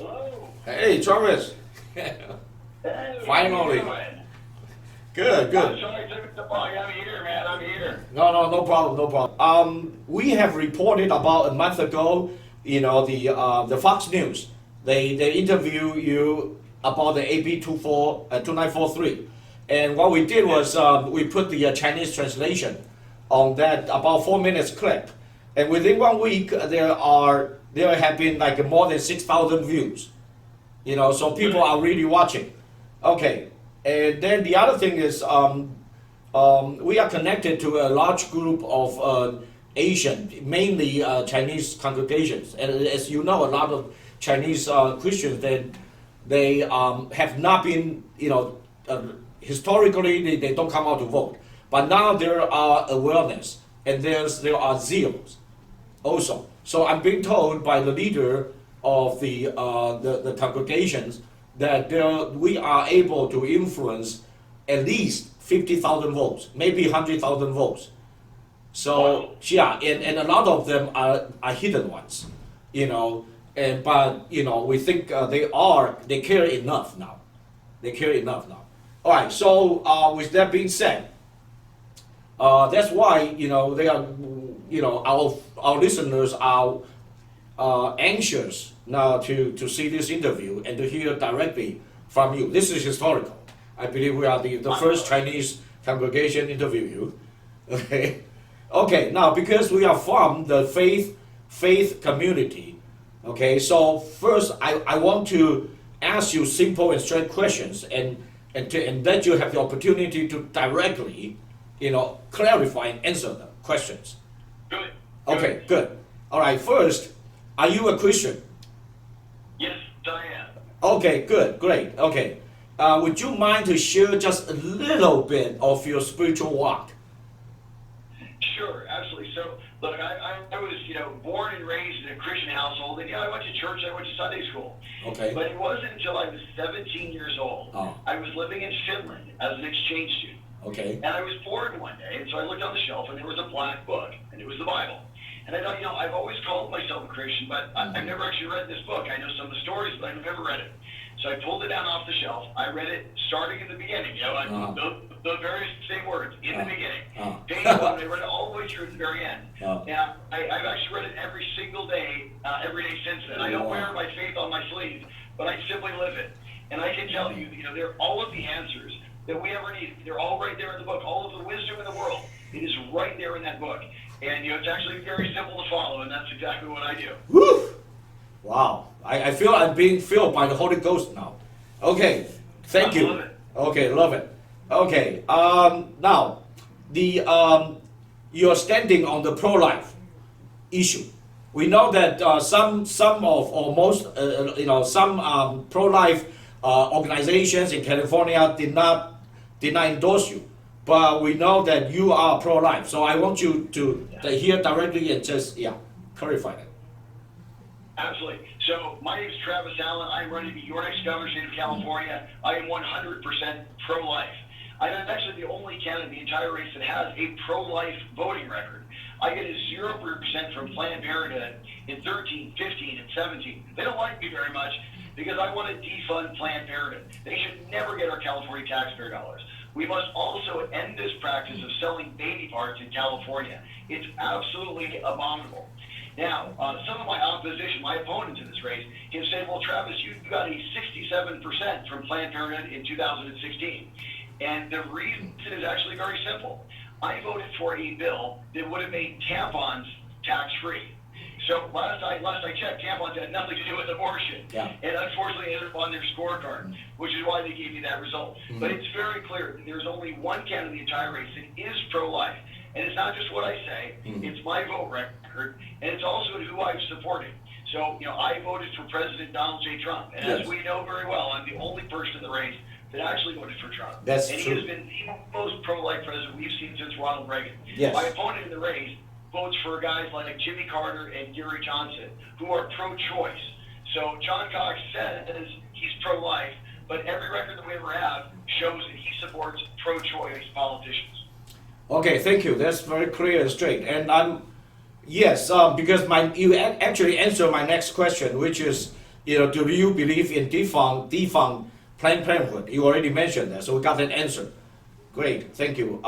Hello. Hey, Travis. Hey, Finally. how you doing? Good, I'm good. sorry I took the bug. I'm here, man. I'm here. No problem, no problem. We have reported about a month ago, the Fox News. They interview you about the AB 2943, and what we did was we put the Chinese translation on that about 4 minutes clip, and within 1 week there have been like more than 6,000 views. So people are really watching. Okay, and then the other thing is we are connected to a large group of Asian, mainly Chinese congregations, and as you know, a lot of Chinese Christians they have not been, historically they don't come out to vote, but now there are awareness and there are zeals also. So I'm being told by the leader of the congregations that we are able to influence at least 50,000 votes, maybe 100,000 votes. So yeah, and a lot of them are hidden ones, but we think they care enough now. They care enough now. All right. So with that being said, that's why they are our listeners are anxious now to see this interview and to hear directly from you. This is historical. I believe we are the first Chinese congregation interview you. Okay. Now because we are from the faith community. Okay. So first I want to ask you simple and straight questions and that you have the opportunity to directly clarify and answer the questions. Good. Okay, good. All right, first, are you a Christian? Yes, I am. Okay, good, great. Okay. Would you mind to share just a little bit of your spiritual walk? Sure, absolutely. So, look, I was, born and raised in a Christian household, and I went to church, I went to Sunday school. Okay. But it wasn't until I was 17 years old. I was living in Finland as an exchange student. Okay. And I was bored one day, and so I looked on the shelf, and there was a black book, and it was the Bible. And I thought, I've always called myself a Christian, but I've never actually read this book. I know some of the stories, but I've never read it. So I pulled it down off the shelf. I read it starting in the beginning, the very same words, in the beginning. Page one, I read it all the way through to the very end. And I've actually read it every single day, every day since then. I don't wear my faith on my sleeve, but I simply live it. And I can tell you, they're all of the answers that we ever need. They're all right there in the book. All of the wisdom in the world, it is right there in that book. And it's actually very simple to follow, and that's exactly what I do. Woo! Wow, I feel I'm being filled by the Holy Ghost now. Okay, thank you. Love it. Okay, love it. Okay, now you're standing on the pro-life issue. We know that some pro-life organizations in California did not endorse you, but we know that you are pro-life. So I want you to hear directly and just clarify that. Absolutely. So my name is Travis Allen. I'm running to be your next governor, state of California. I am 100% pro-life. I'm actually the only candidate in the entire race that has a pro-life voting record. I get a 0% from Planned Parenthood in 13, 15, and 17. They don't like me very much because I want to defund Planned Parenthood. They should never get our California taxpayer dollars. We must also end this practice of selling baby parts in California. It's absolutely abominable. Now, some of my opposition, my opponents in this race, can say, well, Travis, you got a 67% from Planned Parenthood in 2016. And the reason is actually very simple. I voted for a bill that would have made tampons tax-free. So last I checked, tampons had nothing to do with abortion. Yeah. And unfortunately, it ended up on their scorecard, which is why they gave me that result. But it's very clear that there's only one candidate in the entire race that is pro-life. And it's not just what I say, it's my vote record, and it's also who I've supported. So, I voted for President Donald J. Trump. And as we know very well, I'm the only person in the race that actually voted for Trump. That's and true. he has been the most pro-life president we've seen since Ronald Reagan. Yes. My opponent in the race votes for guys like Jimmy Carter and Gary Johnson, who are pro-choice. So John Cox says he's pro-life, but every record that we ever have shows that he supports pro-choice politicians. Okay, thank you. That's very clear and straight. And because you actually answered my next question, which is do you believe in defunct Planned Parenthood? You already mentioned that, so we got that answer. Great, thank you.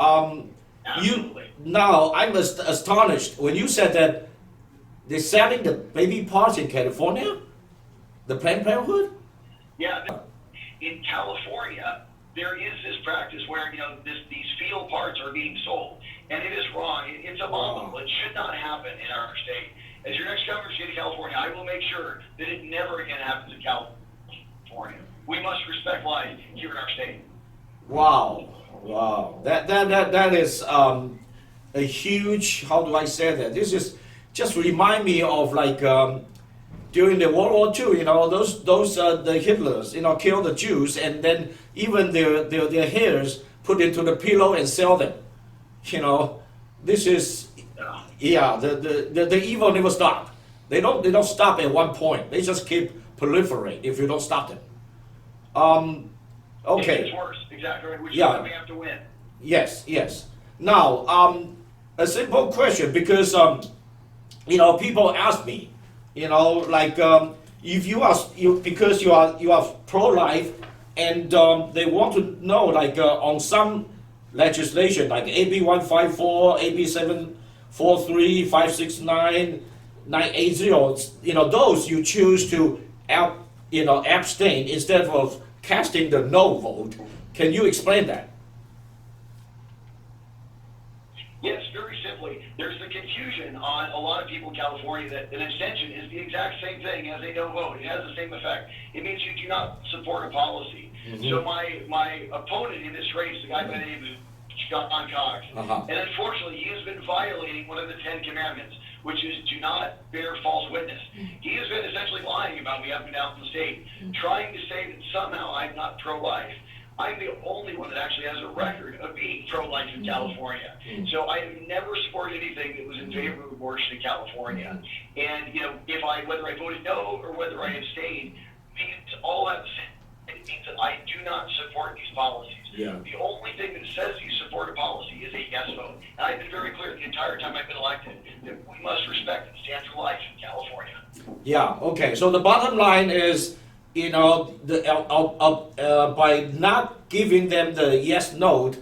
Absolutely. Now I'm astonished when you said that they're selling the baby parts in California, the Planned Parenthood. Yeah, in California, there is this practice where these field parts are being sold, and it is wrong. It's abominable. It should not happen in our state. As your next governor of the state of California, I will make sure that it never again happens in California. We must respect life here in our state. Wow. That is a huge. How do I say that? This is just remind me of like during the World War II. Those the Hitlers killed the Jews, and then even their hairs put into the pillow and sell them. This is the evil never stop. They don't stop at one point. They just keep proliferate if you don't stop them. Okay. It's worse, exactly right. Which is why we have to win. Yes. Now, a simple question, because people ask me, if because you are pro-life, and they want to know, on some legislation, like AB 154, AB 743, 569, 980, those you choose to abstain instead of casting the no vote. Can you explain that? Yes, very simply. There's the confusion on a lot of people in California that an abstention is the exact same thing as a no vote. It has the same effect. It means you do not support a policy. Mm-hmm. So my opponent in this race, the guy by the name of John Cox, and unfortunately he has been violating one of the 10 commandments, which is do not bear false witness. He has been essentially lying about me up and down the state, trying to say that somehow I'm not pro-life. I'm the only one that actually has a record of being pro-life in California. So I have never supported anything that was in favor of abortion in California. And whether I voted no or whether I abstained, means all I'm saying, it means that I do not support these policies. Yeah. The only thing that says you support a policy is a yes vote. And I've been very clear the entire time I've been elected that we must respect and stand for life in California. Yeah, okay. So the bottom line is, by not giving them the yes note,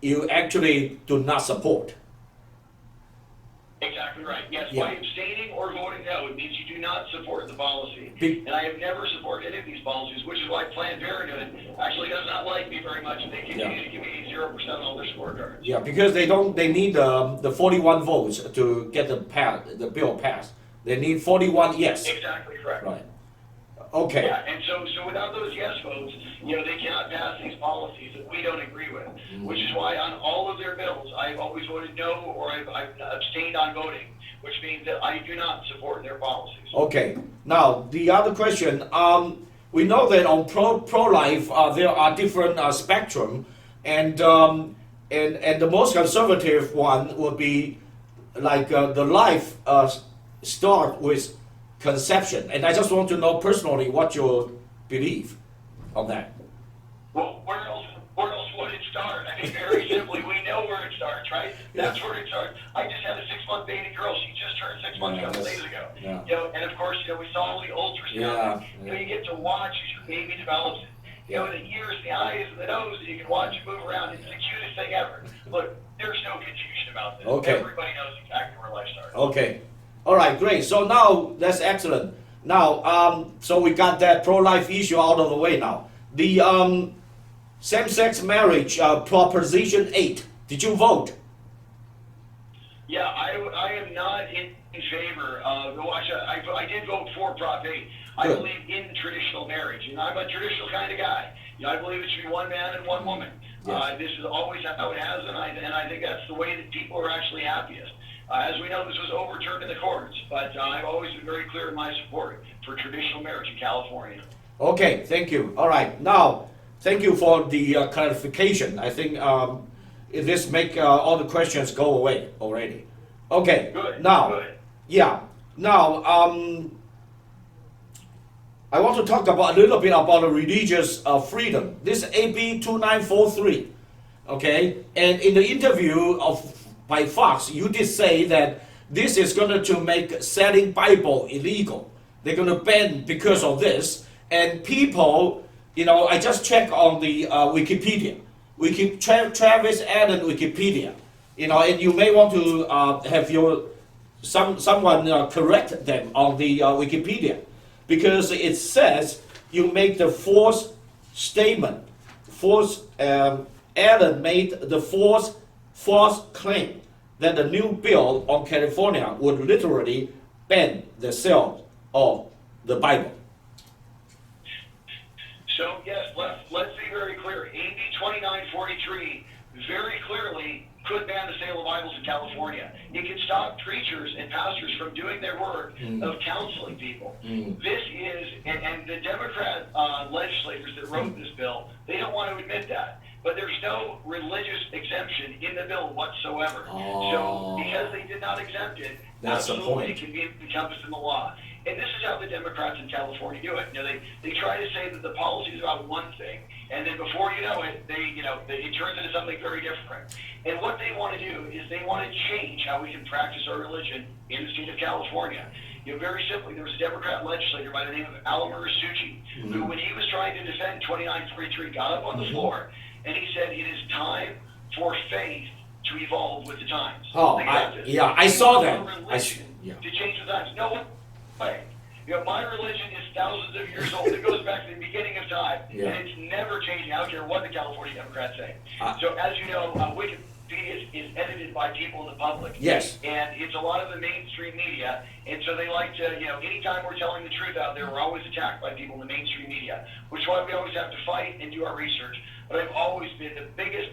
you actually do not support. Exactly right. Yes, Yeah. by abstaining or voting no, it means you do not support the policy. And I have never supported any of these policies, which is why Planned Parenthood actually does not like me very much. They continue to give me 0% on all their scorecards. Yeah, because they need the 41 votes to get the bill passed. They need 41 yes. Exactly correct. Right. Okay. Yeah, and so without those yes votes, they cannot pass these policies that we don't agree with, which is why on all of their bills, I've always voted no or I've abstained on voting, which means that I do not support their policies. Okay. Now, the other question, we know that on pro-life, there are different spectrum, and the most conservative one would be like the life start with conception, and I just want to know personally what your belief on that. Well, where else would it start? I mean, very simply, we know where it starts, right? That's where it starts. I just had a 6-month baby girl. She just turned 6 months a couple days ago. Yeah. And of course, we saw all the ultrasound. You get to watch as your baby develops. The ears, the eyes, and the nose, and you can watch it move around. It's the cutest thing ever. Look, there's no confusion about this. Okay. Everybody knows exactly where life starts. Okay. All right, great. So now that's excellent. Now, so we got that pro-life issue out of the way now. The same-sex marriage, Proposition 8. Did you vote? Yeah, I am not in favor of. I did vote for Prop 8. I Good. believe in traditional marriage, and I'm a traditional kind of guy. I believe it should be one man and one woman. Yes. This is always how it has, and I think that's the way that people are actually happiest. As we know, this was overturned in the courts, but I've always been very clear in my support for traditional marriage in California. Okay, thank you. All right, now, thank you for the clarification. I think this make all the questions go away already. Okay, Good. Now, Good. Yeah, now, I want to talk about a little bit about the religious freedom. This AB 2943, okay? And in the interview by Fox, you did say that this is going to make selling Bible illegal. They're going to ban because of this. And people, I just checked on the Wikipedia. Travis added Wikipedia, and you may want to have someone correct them on the Wikipedia, because it says you make the false statement. Alan made the false claim that the new bill on California would literally ban the sale of the Bible. So yes, let's be very clear. AB 2943 very clearly could ban the sale of Bibles in California. It could stop preachers and pastors from doing their work of counseling people. This is, and the Democrat legislators that wrote this bill, they don't want to admit that. But there's no religious exemption in the bill whatsoever. So because they did not exempt it, that's absolutely it can be encompassed in the law. And this is how the Democrats in California do it. They try to say that the policy is about one thing, and then before you know it, it turns into something very different. And what they want to do is they want to change how we can practice our religion in the state of California. Very simply, there was a Democrat legislator by the name of Alan Marisucci, who, when he was trying to defend 2943, got up on the floor and he said, "It is time for faith to evolve with the times." I saw that. To change the times. No way. My religion is thousands of years old. It goes back to the beginning of time, and it's never changing. I don't care what the California Democrats say. So, as you know, Wikipedia is edited by people in the public. Yes. And it's a lot of the mainstream media, and so they like to, anytime we're telling the truth out there, we're always attacked by people in the mainstream media, which is why we always have to fight and do our research. But I've always been the biggest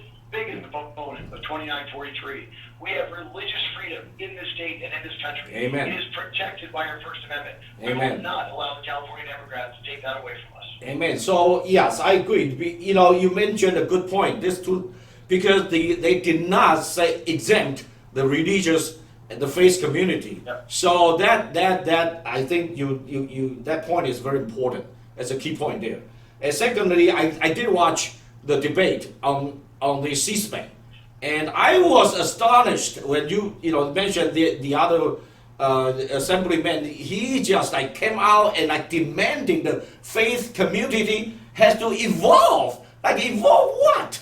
proponent of 2943. We have religious freedom in this state and in this country. Amen. It is protected by our First Amendment. Amen. We will not allow the California Democrats to take that away from us. Amen. So yes, I agree. You mentioned a good point. Because they did not say exempt the religious and the faith community. Yep. So that I think you that point is very important. That's a key point there. And secondly, I did watch the debate on the C-SPAN, and I was astonished when you mentioned the other assemblyman. He just came out and demanding the faith community has to evolve. Evolve what?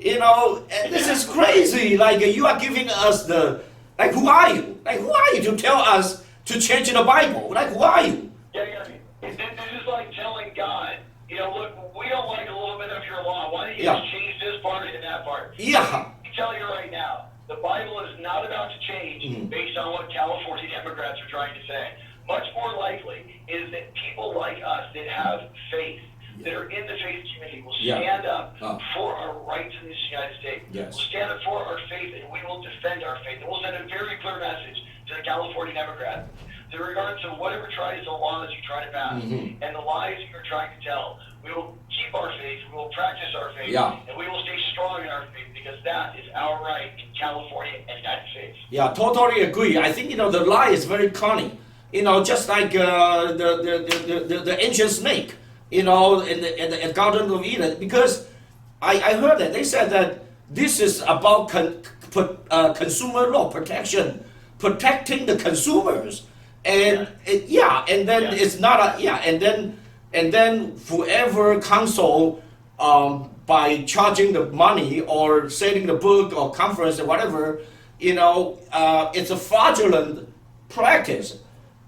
And this is crazy. You are giving us who are you? Who are you to tell us to change the Bible? Who are you? Yeah. This is like telling God, look, we don't like a little bit of your law. Why don't you just change this part and that part? Yeah. I tell you right now, the Bible is not about to change based on what California Democrats are trying to say. Much more likely is that people like us that have faith, that are in the faith community, will stand up for our rights in this United States. Yes. We'll stand up for our faith, and we will defend our faith. And we'll send a very clear message to the California Democrats in regards to whatever tries the laws you try to pass and the lies you're trying to tell. We will keep our faith, we will practice our faith, and we will stay strong in our faith, because that is our right in California and the United States. Yeah, totally agree. I think the lie is very cunning. Just like the ancient snake. In the Garden of Eden, because I heard that they said that this is about consumer law protection, protecting the consumers, and it's not and then whoever counsel by charging the money or selling the book or conference or whatever, it's a fraudulent practice.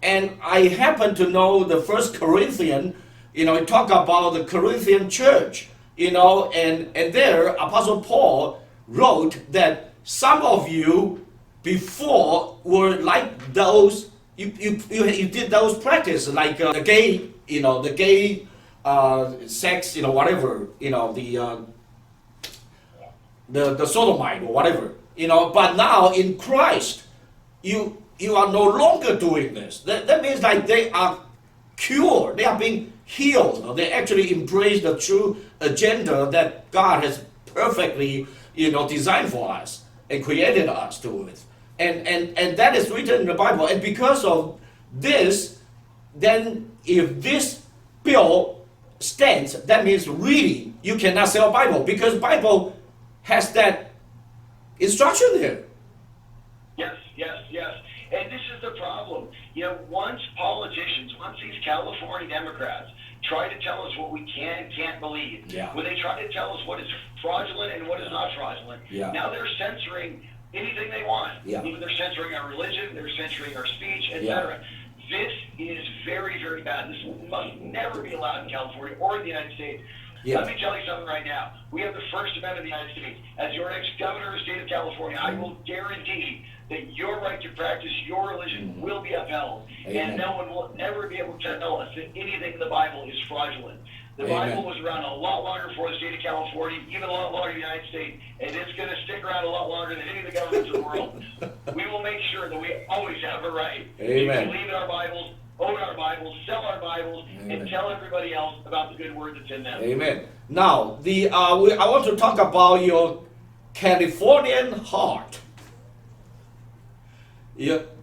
And I happen to know the First Corinthians. It talk about the Corinthian church, and there Apostle Paul wrote that some of you before were like those, you did those practice, like the gay sex, whatever, the sodomite or whatever, but now in Christ, you are no longer doing this. That means they are cured, they are being healed. They actually embrace the true agenda that God has perfectly, designed for us and created us to with. And that is written in the Bible. And because of this, then if this bill stands, that means really you cannot sell Bible, because Bible has that instruction there. Yes. And this is the problem. Once politicians, once these California Democrats try to tell us what we can and can't believe, when they try to tell us what is fraudulent and what is not fraudulent, now they're censoring anything they want. Even they're censoring our religion, they're censoring our speech, etc. This is very, very bad. This must never be allowed in California or in the United States. Let me tell you something right now. We have the First Amendment of the United States. As your next governor of the state of California, I will guarantee that your right to practice your religion will be upheld. And no one will ever be able to tell us that anything in the Bible is fraudulent. The Bible was around a lot longer for the state of California, even a lot longer in the United States, and it's going to stick around a lot longer than any of the governments in the world. We will make sure that we always have a right to believe in our Bibles, own our Bibles, sell our Bibles, and tell everybody else about the good word that's in them. Amen. Now, I want to talk about your Californian heart.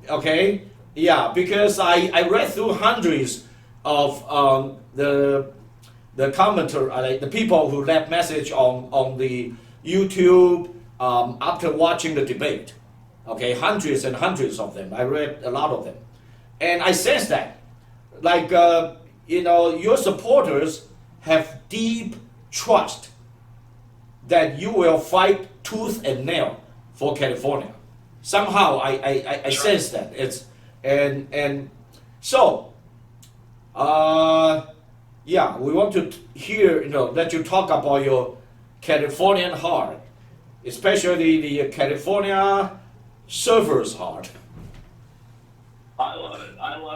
Okay? Yeah, because I read through hundreds of the commenter, the people who left message on the YouTube after watching the debate. Okay, hundreds and hundreds of them. I read a lot of them. And I sense that, your supporters have deep trust that you will fight tooth and nail for California. Somehow I sense that. We want to hear, that you talk about your Californian heart, especially the California surfer's heart. I love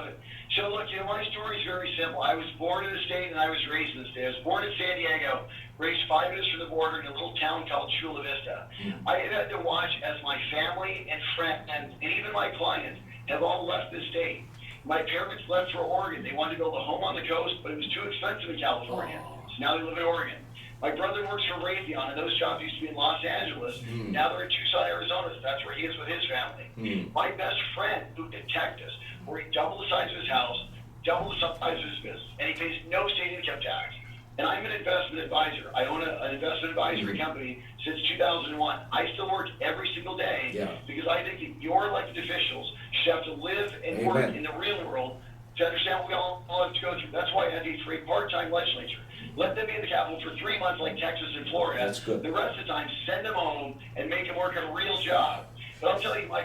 it. So look, my story is very simple. I was born in the state and I was raised in the state. I was born in San Diego, raised 5 minutes from the border in a little town called Chula Vista. I have had to watch as my family and friends and even my clients have all left the state. My parents left for Oregon. They wanted to build a home on the coast, but it was too expensive in California. So now they live in Oregon. My brother works for Raytheon, and those jobs used to be in Los Angeles. Now they're in Tucson, Arizona. So that's where he is with his family. My best friend moved to Texas, where he doubled the size of his house, doubled the size of his business, and he pays no state income tax. And I'm an investment advisor. I own an investment advisory company since 2001. I still work every single day because I think that your elected officials should have to live and work in the real world to understand what we all have to go through. That's why I advocate for a part-time legislature. Let them be in the capital for 3 months like Texas and Florida. That's good. The rest of the time, send them home and make them work a real job. But I'll tell you, my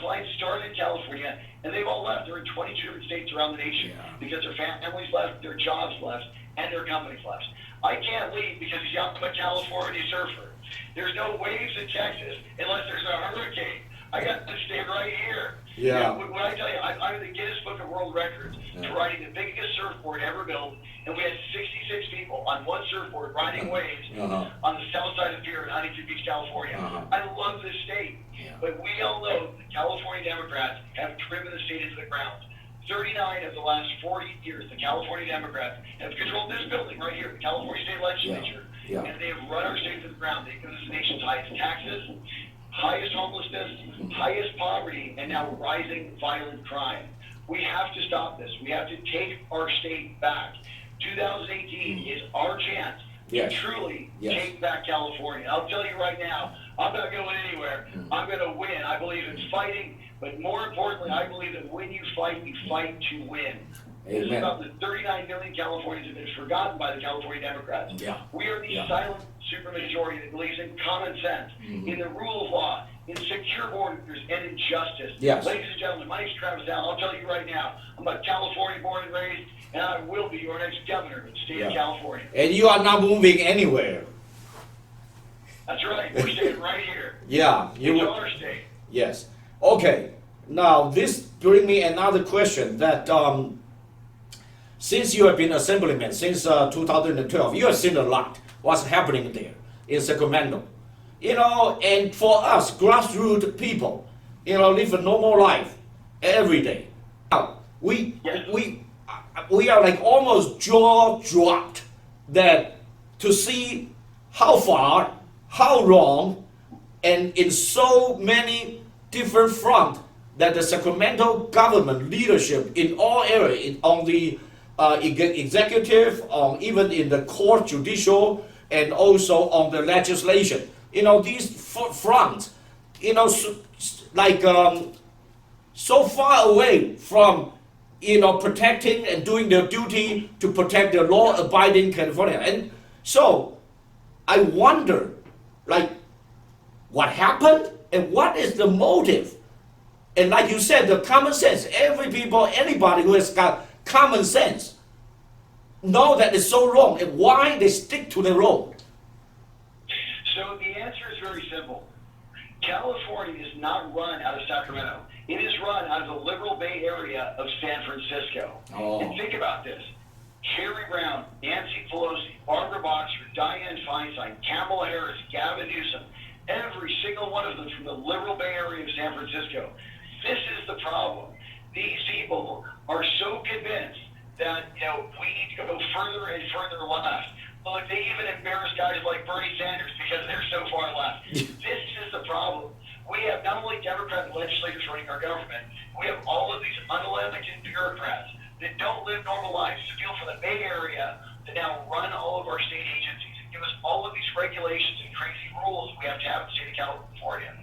clients started in California, and they've all left. They're in 22 different states around the nation because their families left, their jobs left, and their companies left. I can't leave because I'm a California surfer. There's no waves in Texas unless there's a hurricane. I got to stay right here. When I tell you, I'm in the Guinness Book of World Records for riding the biggest surfboard ever built, and we had 66 people on one surfboard riding waves on the south side of the pier in Huntington Beach, California. I love this state, but we all know the California Democrats have driven the state into the ground. 39 of the last 40 years, the California Democrats have controlled this building right here, the California State Legislature, and they have run our state to the ground. They've given us the nation's highest taxes, highest homelessness, highest poverty, and now rising violent crime. We have to stop this. We have to take our state back. 2018 is our chance to truly take back California. I'll tell you right now, I'm not going anywhere. I'm going to win. I believe in fighting, but more importantly, I believe that when you fight to win. This is about the 39 million Californians have been forgotten by the California Democrats. We are the silent supermajority that believes in common sense, in the rule of law, in secure borders, and in justice. Ladies and gentlemen, my name is Travis Allen. I'll tell you right now, I'm a California born and raised, and I will be your next governor of the state of California. And you are not moving anywhere. That's right. We're staying right here. It's our state. Yes. Okay. Now, this brings me another question that since you have been assemblyman since 2012, you have seen a lot what's happening there in Sacramento. And for us, grassroots people, live a normal life every day. Now, we are like almost jaw dropped that to see how far, how wrong, and in so many different fronts that the Sacramento government leadership in all areas, on the executive, even in the court, judicial, and also on the legislation. These fronts, so far away from protecting and doing their duty to protect the law-abiding California. And so I wonder, like, what happened and what is the motive? And like you said, the common sense, anybody who has got common sense know that it's so wrong and why they stick to the wrong. So the answer is very simple. California is not run out of Sacramento. It is run out of the liberal Bay Area of San Francisco. Oh. And think about this. Sherry Brown, Nancy Pelosi, Barbara Boxer, Dianne Feinstein, Kamala Harris, Gavin Newsom, every single one of them from the liberal Bay Area of San Francisco. This is the problem. These people are so convinced that we need to go further and further left. Look, they even embarrass guys like Bernie Sanders because they're so far left. This is the problem. We have not only Democrat legislators running our government, we have all of these unelected bureaucrats that don't live normal lives, to feel for the Bay Area, to now run all of our state agencies and give us all of these regulations and crazy rules we have to have in the state of California.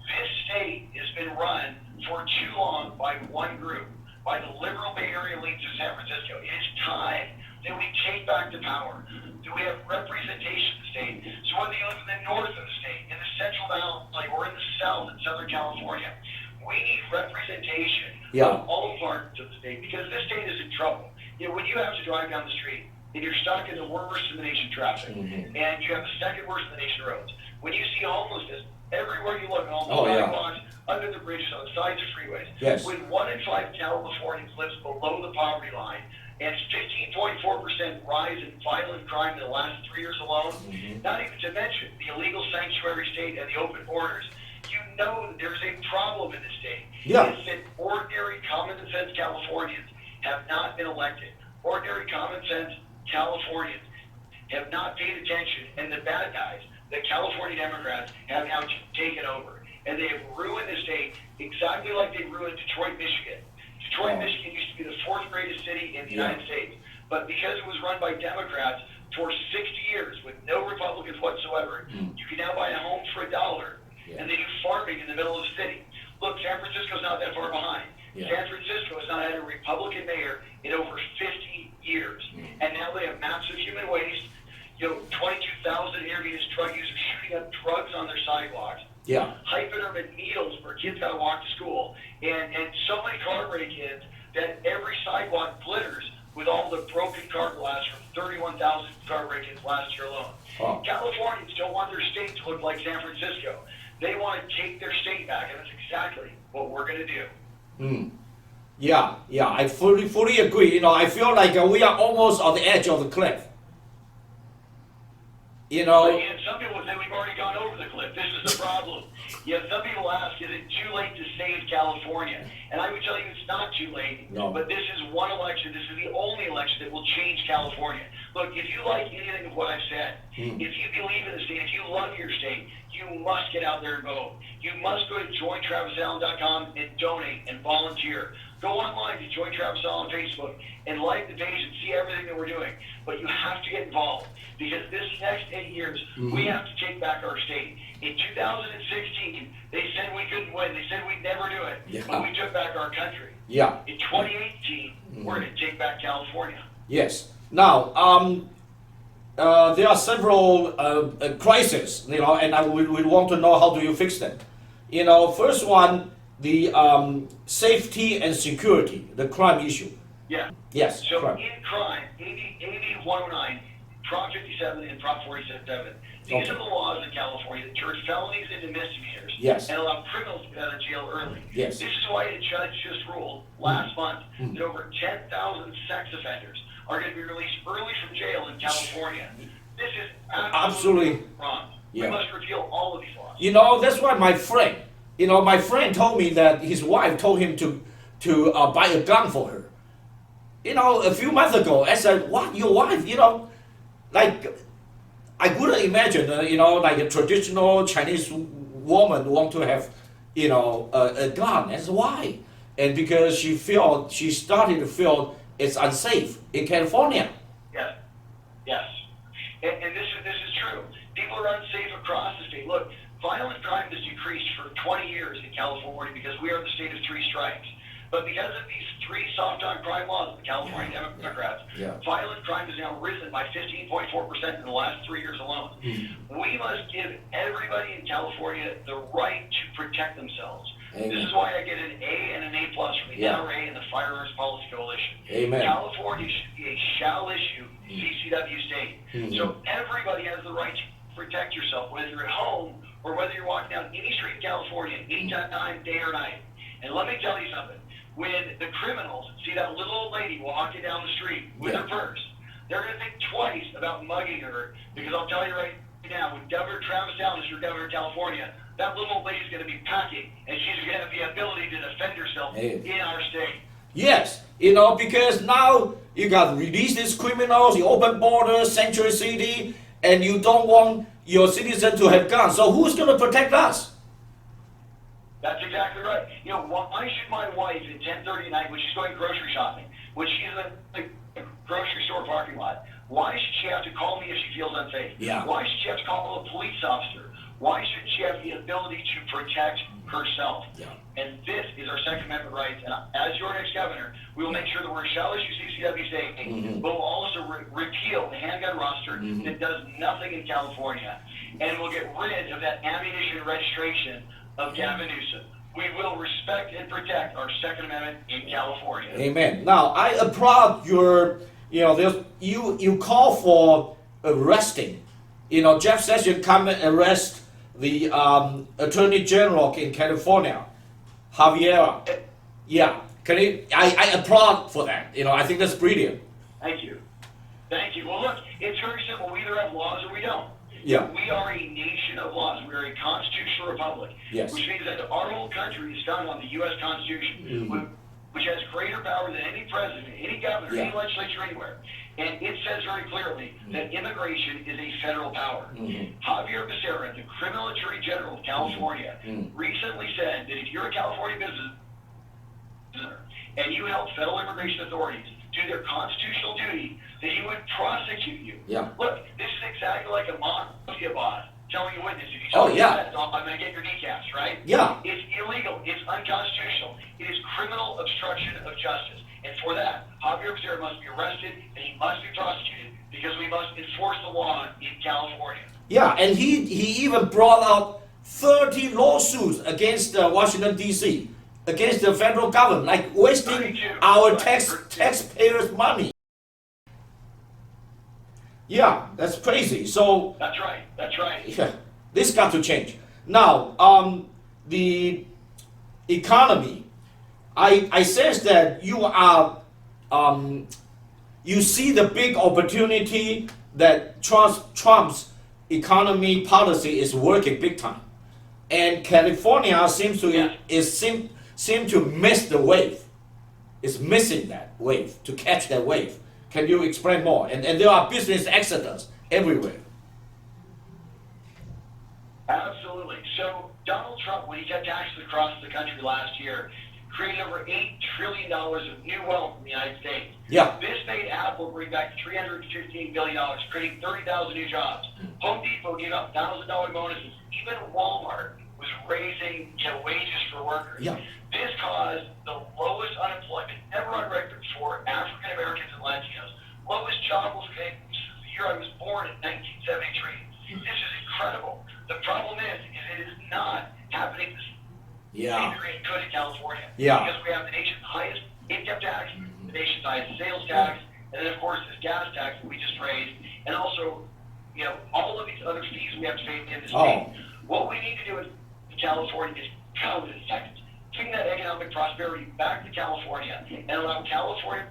This state has been run for too long by one group, by the liberal Bay Area elites of San Francisco. It is time that we take back the power, that we have representation in the state. So whether you live in the north of the state, in the Central Valley, or in the south in Southern California, we need representation of all parts of the state, because this state is in trouble. When you have to drive down the street and you're stuck in the worst in the nation traffic, and you have the second worst in the nation roads, when you see homelessness everywhere you look, on all the sidewalks, under the bridges, on the sides of freeways, when 1 in 5 Californians lives below the poverty line, and 15.4% rise in violent crime in the last 3 years alone, not even to mention the illegal sanctuary state and the open borders, you know that there's a problem in the state. It's that ordinary common sense Californians have not been elected. Ordinary common sense Californians have not paid attention, and the bad guys, the California Democrats, have now taken over. And they have ruined the state exactly like they ruined Detroit, Michigan. Detroit, Michigan used to be the 4th greatest city in the United States. But because it was run by Democrats for 60 years with no Republicans whatsoever, you can now buy a home for $1. And they do farming in the middle of the city. Look, San Francisco's not that far behind. San Francisco has not had a Republican mayor in over 50 years. And now they have massive human waste. 22,000 intravenous drug users shooting up drugs on their sidewalks. Hypodermic needles where kids got to walk to school. And so many car break-ins that every sidewalk glitters with all the broken car glass from 31,000 car break-ins last year alone. Californians don't want their state to look like San Francisco. They want to take their state back, and that's exactly what we're going to do. I fully agree. I feel like we are almost on the edge of the cliff. And some people say we've already gone over the cliff. This is the problem. Some people ask, is it too late to save California? And I would tell you it's not too late. But this is one election. This is the only election that will change California. Look, if you like anything of what I've said, if you believe in the state, if you love your state, you must get out there and vote. You must go to jointravisallen.com and donate and volunteer. Go online to Join Travis Allen on Facebook and like the page and see everything that we're doing. But you have to get involved, because this next 8 years, we have to take back our state. In 2016, they said we couldn't win. They said we'd never do it. But we took back our country. In 2018, we're going to take back California. Yes. Now, there are several crises, and we want to know how do you fix them. First one, the safety and security, the crime issue. Yes. So crime. In crime, AB 109, Prop 57, and Prop 47, these are the laws in California that turn felonies into misdemeanors and allow criminals to get out of jail early. This is why a judge just ruled last month that over 10,000 sex offenders are going to be released early from jail in California. This is absolutely wrong. We must repeal all of these laws. That's why my friend told me that his wife told him to buy a gun for her. A few months ago, I said, what, your wife? Like, I couldn't imagine, like a traditional Chinese woman want to have, a gun. That's why. And because she started to feel it's unsafe in California. Yes. And this is true. People are unsafe across the state. Look, violent crime has decreased for 20 years in California because we are the state of 3 strikes. But because of these three soft on crime laws of the California Democrats, violent crime has now risen by 15.4% in the last 3 years alone. We must give everybody in California the right to protect themselves. Amen. This is why I get an A and an A+ from the NRA and the Firearms Policy Coalition. Amen. California should be a shall issue CCW state. So everybody has the right to protect yourself, whether you're at home or whether you're walking down any street in California, anytime, day or night. And let me tell you something. When the criminals see that little old lady walking down the street with her purse, they're going to think twice about mugging her, because I'll tell you right now, with Governor Travis Allen as your governor of California, that little old lady's going to be packing, and she's going to have the ability to defend herself in our state. Yes, because now you got release these criminals, you open borders, sanctuary city, and you don't want your citizens to have guns. So who's going to protect us? That's exactly right. Why should my wife at 10:30 at night, when she's going grocery shopping, when she's in the grocery store parking lot, why should she have to call me if she feels unsafe? Why should she have to call a police officer? Why should she have the ability to protect herself? And this is our Second Amendment rights. And as your next governor, we will make sure that we're a shall issue CCW state, but we'll also repeal the handgun roster that does nothing in California. And we'll get rid of that ammunition registration of Gavin Newsom. We will respect and protect our Second Amendment in California. Amen. Now, I applaud your, you call for arresting. Jeff Sessions come and arrest the Attorney General in California, Javier. I applaud for that. I think that's brilliant. Thank you. Well, look, it's very simple. We either have laws or we don't. We are a nation of laws. We are a constitutional republic, which means that our whole country is founded on the U.S. Constitution, which has greater power than any president, any governor, any legislature anywhere. And it says very clearly that immigration is a federal power. Javier Becerra, the criminal attorney general of California, recently said that if you're a California business and you help federal immigration authorities do their constitutional duty, that he would prosecute you. Look, this is exactly like a mafia boss telling a witness, if you tell me that, I'm going to get your kneecaps, right? It's illegal. It's unconstitutional. It is criminal obstruction of justice. And for that, Javier Becerra must be arrested and he must be prosecuted, because we must enforce the law in California. And he even brought out 30 lawsuits against Washington, D.C., against the federal government, like wasting our taxpayers' money. That's crazy. So That's right. This got to change. Now, the economy. I sense that you are, you see the big opportunity that Trump's economy policy is working big time, and California seems to seem to miss the wave. It's missing that wave, to catch that wave. Can you explain more? And there are business exodus everywhere. Absolutely. So Donald Trump, when he cut taxes across the country last year, created over $8 trillion of new wealth in the United States. This made Apple bring back $315 billion, creating 30,000 new jobs. Home Depot gave out $1,000 bonuses. Even Walmart was raising wages for workers. This caused the lowest unemployment ever on record for African Americans and Latinos. Lowest jobless claims since the year I was born in 1973. This is incredible. The problem is it is not happening the same degree it could in California. Because we have the nation's highest income tax, the nation's highest sales tax, and then of course this gas tax that we just raised, and also all of these other fees we have to pay in the state. What we need to do in California is counter this tax. Bring that economic prosperity back to California and allow California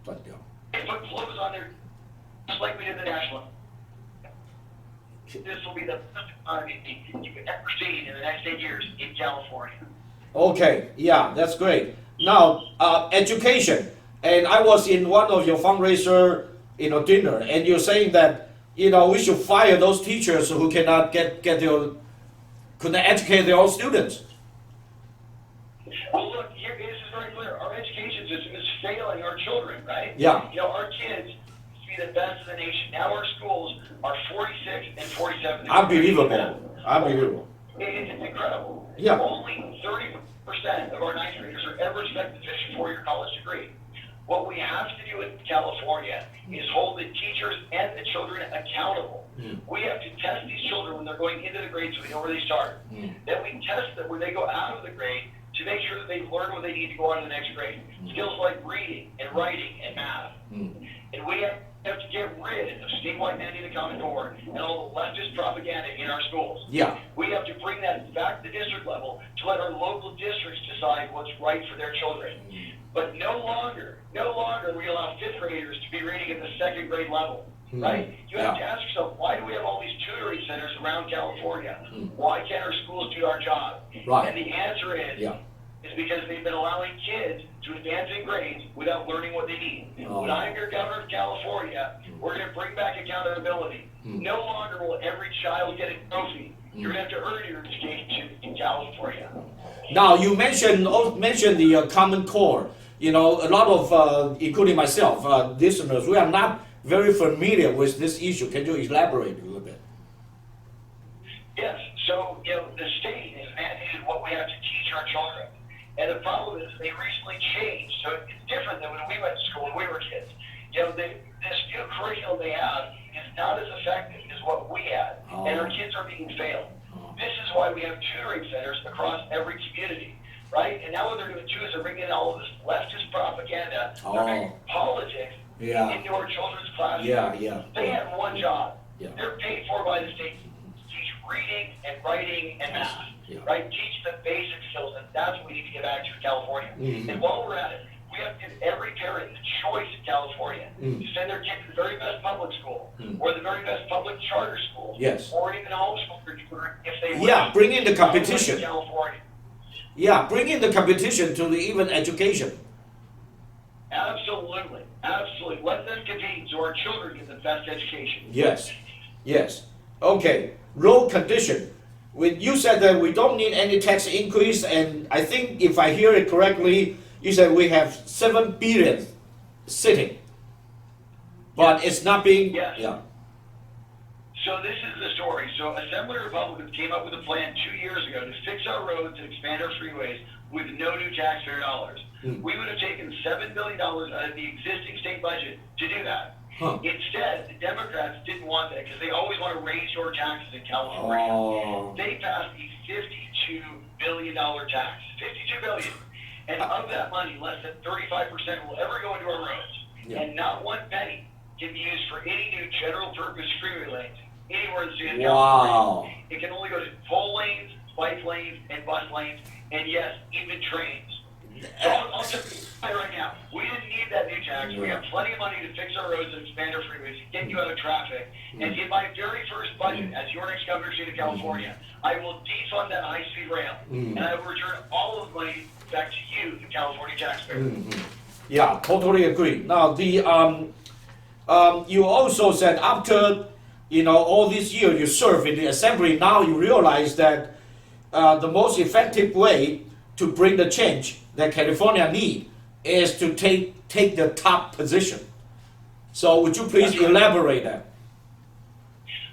to put clothes on there just like we did the national. This will be the best economy you could ever see in the next 8 years in California. Okay, that's great. Now, education. And I was in one of your fundraiser, dinner, and you're saying that we should fire those teachers who cannot couldn't educate their own students. Well, look, here, this is very clear. Our education system is failing our children, right? Our kids used to be the best in the nation. Now our schools are 46 and 47. Unbelievable. Unbelievable. It's incredible. Yeah. Only 30% of our ninth graders are ever expected to finish a 4-year college degree. What we have to do in California is hold the teachers and the children accountable. We have to test these children when they're going into the grade so we know where they start. Then we test them when they go out of the grade to make sure that they learn what they need to go on to the next grade. Skills like reading and writing and math. And we have to get rid of statewide mandated Common Core and all the leftist propaganda in our schools. Yeah. We have to bring that back to the district level to let our local districts decide what's right for their children. But no longer we allow 5th graders to be reading at the 2nd grade level, right? You have to ask yourself, why do we have all these tutoring centers around California? Why can't our schools do our job? Right. And the answer is because they've been allowing kids to advance in grades without learning what they need. When I'm your governor of California, we're going to bring back accountability. No longer will every child get a trophy. You're going to have to earn your education in California. Now, you mentioned the Common Core. You know, a lot of, including myself, listeners, we are not very familiar with this issue. Can you elaborate a little bit? Yes. So, the state has mandated what we have to teach our children. And the problem is they recently changed. So it's different than when we went to school when we were kids. This new curriculum they have is not as effective as what we had. And our kids are being failed. This is why we have tutoring centers across every community. Right? And now what they're doing too is they're bringing in all of this leftist propaganda, they're bringing politics into our children's classrooms. They have one job. They're paid for by the state to teach reading and writing and math. Right? Teach the basic skills, and that's what we need to get back to in California. And while we're at it, we have to give every parent the choice in California to send their kid to the very best public school or the very best public charter school or even homeschool if they wish. Yeah, bring in the competition. California. Yeah, bring in the competition to the even education. Absolutely. Let them compete so our children get the best education. Yes. Okay, road condition. You said that we don't need any tax increase, and I think if I hear it correctly, you said we have 7 billion sitting, but it's not being. So this is the story. So Assembly Republicans came up with a plan 2 years ago to fix our roads and expand our freeways with no new taxpayer dollars. We would have taken $7 billion out of the existing state budget to do that. Instead, the Democrats didn't want that because they always want to raise your taxes in California. They passed a $52 billion tax. $52 billion. And of that money, less than 35% will ever go into our roads. And not one penny can be used for any new general purpose freeway lanes anywhere in the state of California. It can only go to toll lanes, bike lanes, and bus lanes, and yes, even trains. So I'll just say right now, we didn't need that new tax. We have plenty of money to fix our roads and expand our freeways, get you out of traffic. And in my very first budget, as your next governor of the state of California, I will defund that high-speed rail, and I will return all of the money back to you, the California taxpayer. Yeah, totally agree. Now, you also said after all these years you serve in the assembly, now you realize that the most effective way to bring the change that California need is to take the top position. So would you please elaborate that?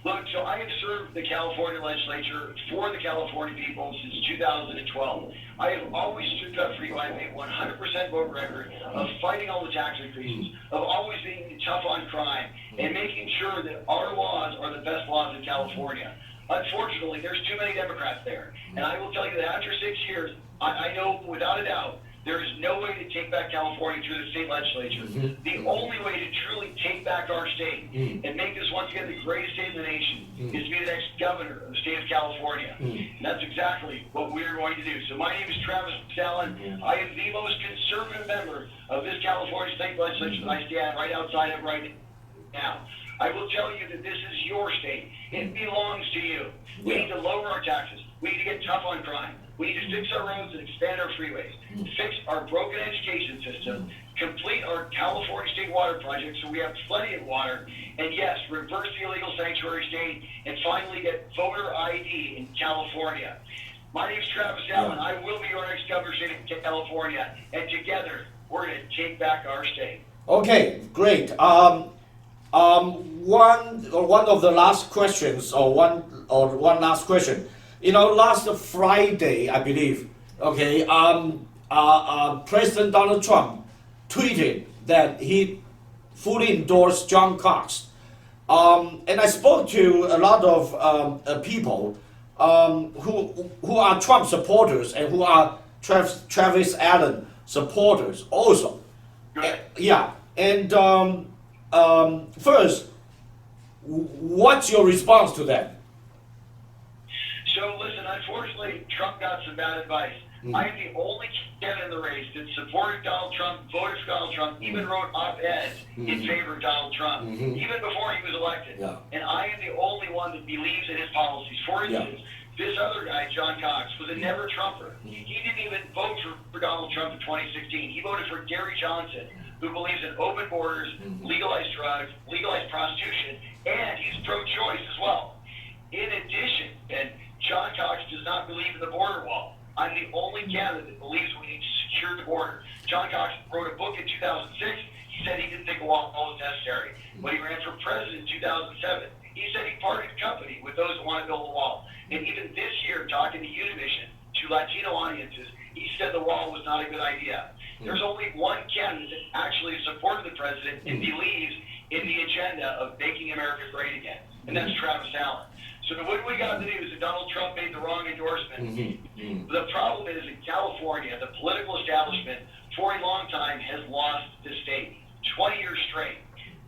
Look, so I have served the California legislature for the California people since 2012. I have always stood up for you. I have a 100% vote record of fighting all the tax increases, of always being tough on crime, and making sure that our laws are the best laws in California. Unfortunately, there's too many Democrats there. And I will tell you that after 6 years, I know without a doubt, there is no way to take back California through the state legislature. The only way to truly take back our state and make this once again the greatest state in the nation is to be the next governor of the state of California. And that's exactly what we're going to do. So my name is Travis Allen. I am the most conservative member of this California state legislature that I stand right outside of right now. I will tell you that this is your state. It belongs to you. We need to lower our taxes. We need to get tough on crime. We need to fix our roads and expand our freeways, fix our broken education system, complete our California state water project so we have plenty of water, and yes, reverse the illegal sanctuary state, and finally get voter ID in California. My name is Travis Allen. I will be your next governor of the state of California, and together we're going to take back our state. Okay, great. One of the last questions, or one last question. Last Friday, I believe. Okay. President Donald Trump tweeted that he fully endorsed John Cox. And I spoke to a lot of people who are Trump supporters and who are Travis Allen supporters also. Yeah. And first, what's your response to that? So listen, unfortunately, Trump got some bad advice. I am the only candidate in the race that supported Donald Trump, voted for Donald Trump, even wrote op-eds in favor of Donald Trump, even before he was elected. Yeah. And I am the only one that believes in his policies. For instance, this other guy, John Cox, was a never-Trumper. He didn't even vote for Donald Trump in 2016. He voted for Gary Johnson, who believes in open borders, legalized drugs, legalized prostitution, and he's pro-choice as well. In addition, and John Cox does not believe in the border wall. I'm the only candidate that believes we need to secure the border. John Cox wrote a book in 2006. He said he didn't think a wall was necessary. When he ran for president in 2007, he said he parted company with those who want to build a wall. And even this year, talking to Univision, to Latino audiences, he said the wall was not a good idea. There's only one candidate that actually supported the president and believes in the agenda of making America great again, and that's Travis Allen. So what we got to do is that Donald Trump made the wrong endorsement. The problem is in California, the political establishment for a long time has lost the state, 20 years straight.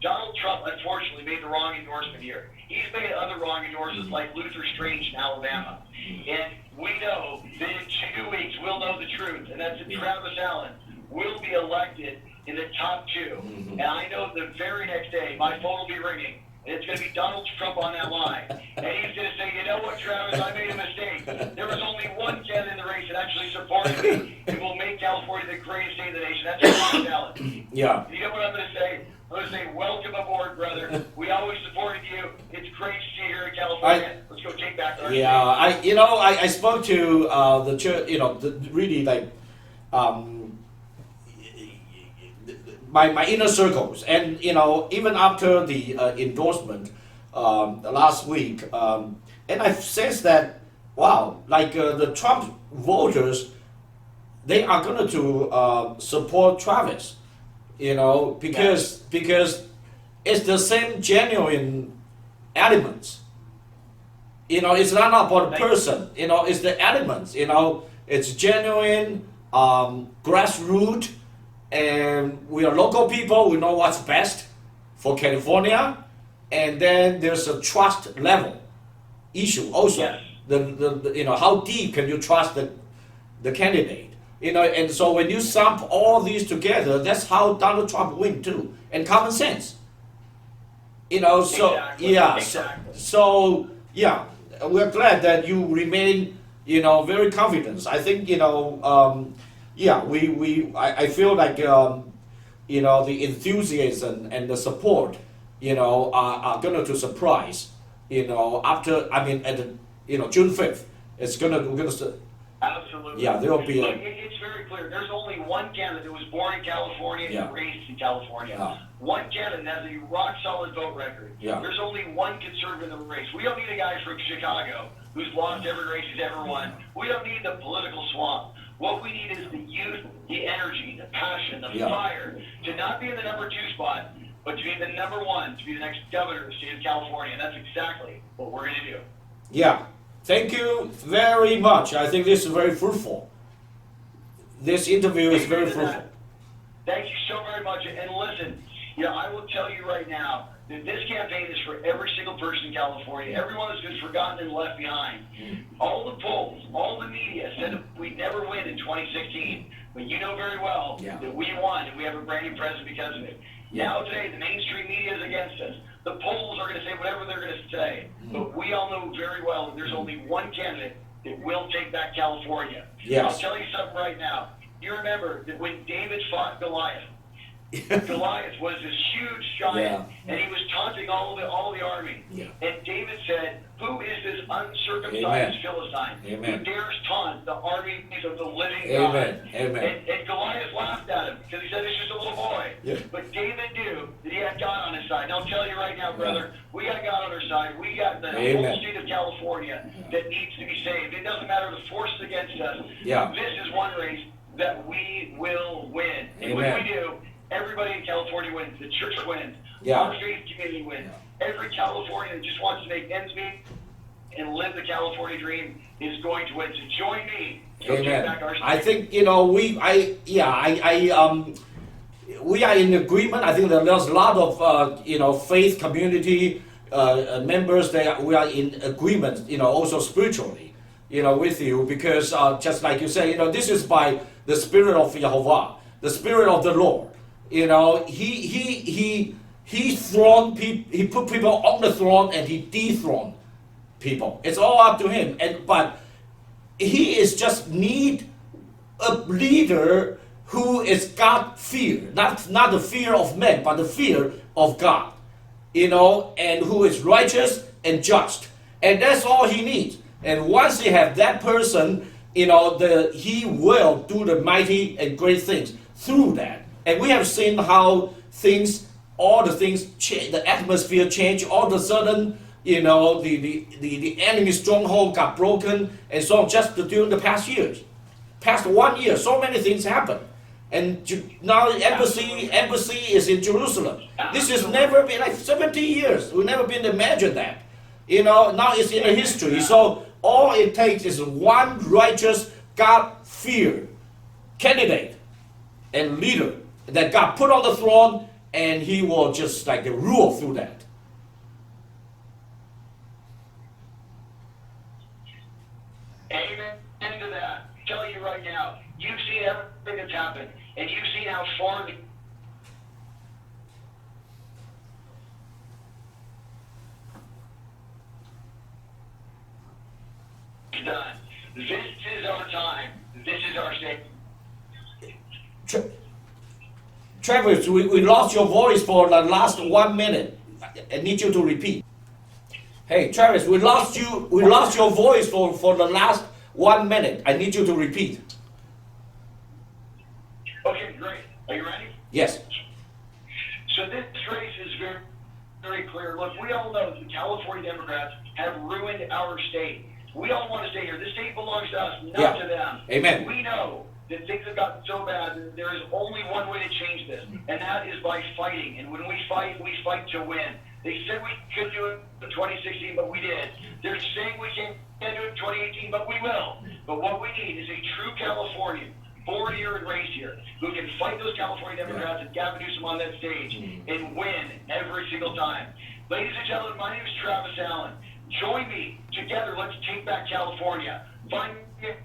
Donald Trump, unfortunately, made the wrong endorsement here. He's made other wrong endorsements like Luther Strange in Alabama. And we know that in 2 weeks we'll know the truth, and that's that Travis Allen will be elected in the top two. And I know the very next day my phone will be ringing. And it's going to be Donald Trump on that line. And he's going to say, you know what, Travis, I made a mistake. There was only one candidate in the race that actually supported me and will make California the greatest state in the nation. That's Travis Allen. Yeah. You know what I'm going to say? I'm going to say, welcome aboard, brother. We always supported you. It's great to see you here in California. Let's go take back our state. I spoke to the church, really like, my inner circles, and even after the endorsement last week, and I sensed that the Trump voters, they are going to support Travis, because it's the same genuine elements. It's not about the person. It's the elements. It's genuine, grassroots. And we are local people. We know what's best for California, and then there's a trust level issue also. Yes. The how deep can you trust the candidate? And so when you sum all these together, that's how Donald Trump win too, and common sense. Exactly. So we're glad that you remain very confident. I think I feel like the enthusiasm and the support are going to surprise after at June 5th we're gonna absolutely there will be it's very clear. There's only one candidate that was born in California and raised in California. One candidate has a rock solid vote record. There's only one conservative in the race. We don't need a guy from Chicago who's lost every race he's ever won. We don't need the political swamp. What we need is the youth, the energy, the passion, the fire to not be in the number 2 spot, but to be the number 1, to be the next governor of the state of California. And that's exactly what we're going to do. Yeah. Thank you very much. I think this is very fruitful. This interview is very fruitful. Thank you so very much. And listen, I will tell you right now that this campaign is for every single person in California, everyone that's been forgotten and left behind. All the polls, all the media said that we'd never win in 2016, but you know very well that we won and we have a brand new president because of it. Now today, the mainstream media is against us. The polls are going to say whatever they're going to say, but we all know very well that there's only one candidate that will take back California. I'll tell you something right now. You remember that when David fought Goliath, Goliath was this huge giant, and he was taunting all the army. And David said, "Who is this uncircumcised Amen. Philistine Amen. who dares taunt the armies of the living Amen. God. Amen. And Goliath laughed at him because he said he's just a little boy. Yeah. But David knew that he had God on his side. And I'll tell you right now, brother, we got God on our side. We got the Amen. whole state of California that needs to be saved. It doesn't matter the forces against us. Yeah. This is one race that we will win. And Amen. when we do, everybody in California wins. The church wins. Yeah. Our faith community wins. Every Californian that just wants to make ends meet and live the California dream is going to win. So join me. Go take Amen. back our state. I think we are in agreement. I think that there's a lot of faith community members that we are in agreement. Also spiritually, with you because just like you say, this is by the Spirit of Jehovah, the Spirit of the Lord. He throned people. He put people on the throne and he dethroned people. It's all up to him. But he is just need a leader who is God fear, not the fear of men, but the fear of God. And who is righteous and just, and that's all he needs. And once he have that person, he will do the mighty and great things through that. And we have seen how all the things change, the atmosphere change. All of a sudden, the enemy stronghold got broken, and so just during the past 1 year, so many things happened. And now the embassy is in Jerusalem. This has never been, like 70 years. We've never been imagined that. Now it's in the history. So all it takes is one righteous, God-fear candidate and leader that God put on the throne, and he will just like rule through that. Amen to that. I'm telling you right now, you've seen everything that's happened, and you've seen how far it's done. This is our time. This is our state. Travis, we lost your voice for the last 1 minute. I need you to repeat. Hey, Travis, we lost your voice for the last 1 minute. I need you to repeat. Okay, great. Are you ready? Yes. So this race is very, very clear. Look, we all know that the California Democrats have ruined our state. We all want to stay here. The state belongs to us, not to them. Amen. We know that things have gotten so bad that there is only one way to change this, and that is by fighting. And when we fight to win. They said we could do it in 2016, but we did. They're saying we can't do it in 2018, but we will. But what we need is a true Californian, born here and raised here, who can fight those California Democrats and Gavin Newsom on that stage and win every single time. Ladies and gentlemen, my name is Travis Allen. Join me. Together, let's take back California. Find me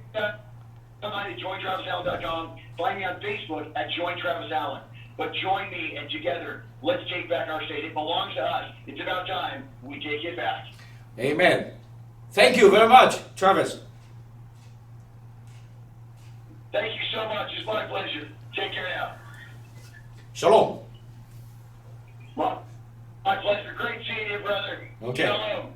online at jointravisallen.com. Find me on Facebook at Join Travis Allen. But join me, and together, let's take back our state. It belongs to us. It's about time we take it back. Amen. Thank you very much, Travis. Thank you so much. It's my pleasure. Take care now. Shalom. Well, my pleasure. Great seeing you, brother. Okay. Shalom.